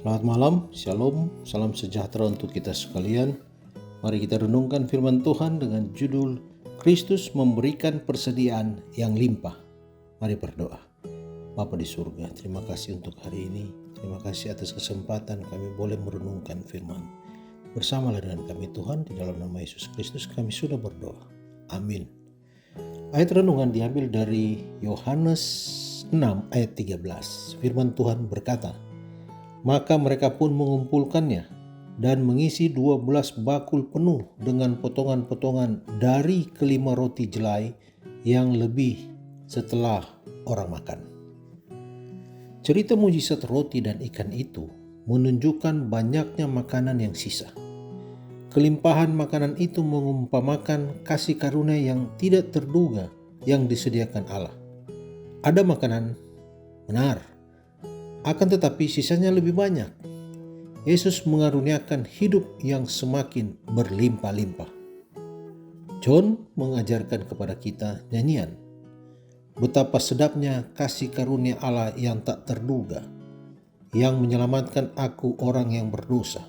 Selamat malam, shalom, salam sejahtera untuk kita sekalian. Mari kita renungkan firman Tuhan dengan judul Kristus memberikan persediaan yang limpah. Mari berdoa. Bapa di surga, terima kasih untuk hari ini. Terima kasih atas kesempatan kami boleh merenungkan firman. Bersamalah dengan kami Tuhan, di dalam nama Yesus Kristus kami sudah berdoa. Amin. Ayat renungan diambil dari Yohanes 6 ayat 13. Firman Tuhan berkata, maka mereka pun mengumpulkannya dan mengisi 12 bakul penuh dengan potongan-potongan dari kelima roti jelai yang lebih setelah orang makan. Cerita mujizat roti dan ikan itu menunjukkan banyaknya makanan yang sisa. Kelimpahan makanan itu mengumpamakan kasih karunia yang tidak terduga yang disediakan Allah. Ada makanan, benar, akan tetapi sisanya lebih banyak. Yesus mengaruniakan hidup yang semakin berlimpah-limpah. John mengajarkan kepada kita nyanyian, betapa sedapnya kasih karunia Allah yang tak terduga, yang menyelamatkan aku orang yang berdosa.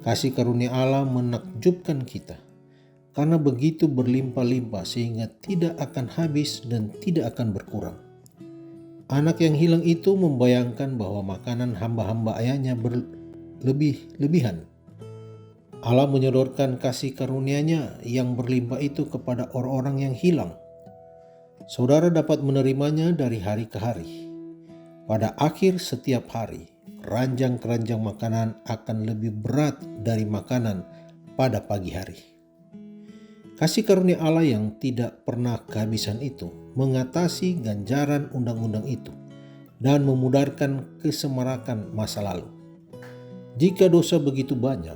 Kasih karunia Allah menakjubkan kita, karena begitu berlimpah-limpah sehingga tidak akan habis dan tidak akan berkurang. Anak yang hilang itu membayangkan bahwa makanan hamba-hamba ayahnya berlebih-lebihan. Allah menyodorkan kasih karunia-Nya yang berlimpah itu kepada orang-orang yang hilang. Saudara dapat menerimanya dari hari ke hari. Pada akhir setiap hari, keranjang-keranjang makanan akan lebih berat dari makanan pada pagi hari. Kasih karunia Allah yang tidak pernah kehabisan itu mengatasi ganjaran undang-undang itu dan memudarkan kesemarakan masa lalu. Jika dosa begitu banyak,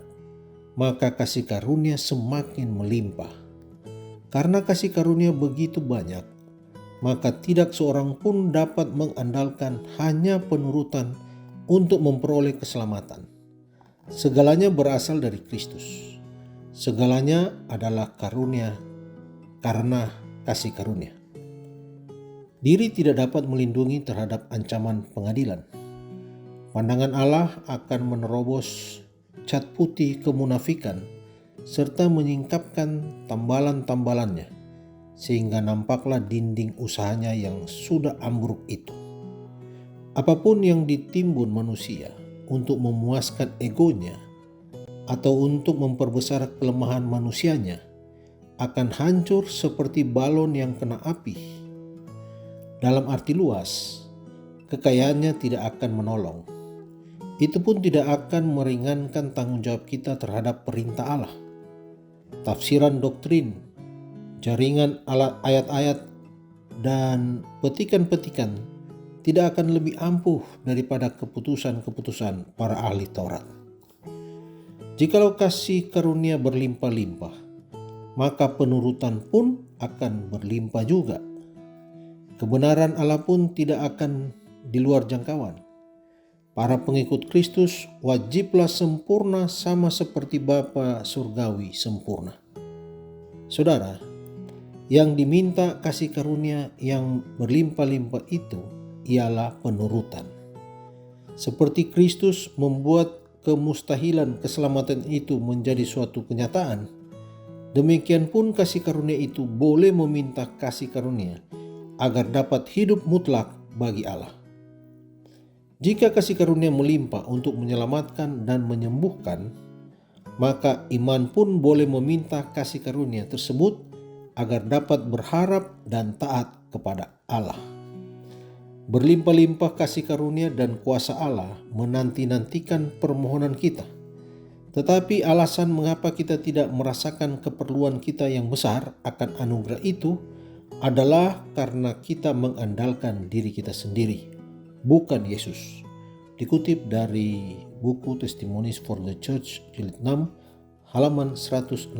maka kasih karunia semakin melimpah. Karena kasih karunia begitu banyak, maka tidak seorang pun dapat mengandalkan hanya penurutan untuk memperoleh keselamatan. Segalanya berasal dari Kristus. Segalanya adalah karunia karena kasih karunia. Diri tidak dapat melindungi terhadap ancaman pengadilan. Pandangan Allah akan menerobos cat putih kemunafikan serta menyingkapkan tambalan-tambalannya sehingga nampaklah dinding usahanya yang sudah ambruk itu. Apapun yang ditimbun manusia untuk memuaskan egonya atau untuk memperbesar kelemahan manusianya akan hancur seperti balon yang kena api. Dalam arti luas, kekayaannya tidak akan menolong. Itu pun tidak akan meringankan tanggung jawab kita terhadap perintah Allah. Tafsiran doktrin, jaringan ayat-ayat, dan petikan-petikan tidak akan lebih ampuh daripada keputusan-keputusan para ahli Taurat. Jikalau kasih karunia berlimpah-limpah, maka penurutan pun akan berlimpah juga. Kebenaran Allah pun tidak akan di luar jangkauan. Para pengikut Kristus wajiblah sempurna sama seperti Bapa Surgawi sempurna. Saudara, yang diminta kasih karunia yang berlimpah-limpah itu ialah penurutan. Seperti Kristus membuat kemustahilan keselamatan itu menjadi suatu kenyataan, demikian pun kasih karunia itu boleh meminta kasih karunia agar dapat hidup mutlak bagi Allah. Jika kasih karunia melimpah untuk menyelamatkan dan menyembuhkan, maka iman pun boleh meminta kasih karunia tersebut agar dapat berharap dan taat kepada Allah. Berlimpah-limpah kasih karunia dan kuasa Allah menanti-nantikan permohonan kita. Tetapi alasan mengapa kita tidak merasakan keperluan kita yang besar akan anugerah itu adalah karena kita mengandalkan diri kita sendiri, bukan Yesus. Dikutip dari buku Testimonies for the Church jilid 6 halaman 167.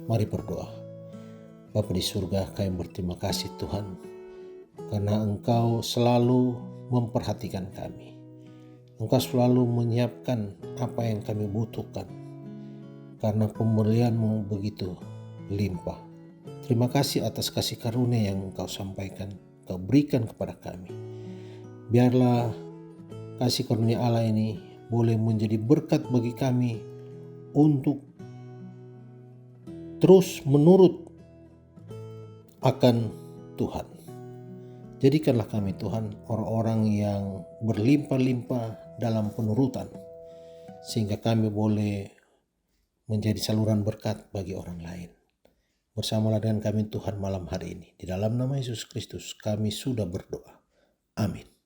Mari berdoa. Bapa di surga, kami berterima kasih Tuhan, karena Engkau selalu memperhatikan kami. Engkau selalu menyiapkan apa yang kami butuhkan, karena pemberian-Mu begitu limpah. Terima kasih atas kasih karunia yang Engkau sampaikan, Engkau berikan kepada kami. Biarlah kasih karunia Allah ini boleh menjadi berkat bagi kami untuk terus menurut akan Tuhan. Jadikanlah kami Tuhan orang-orang yang berlimpah-limpah dalam penurutan, sehingga kami boleh menjadi saluran berkat bagi orang lain. Bersamalah dengan kami Tuhan malam hari ini. Di dalam nama Yesus Kristus kami sudah berdoa. Amin.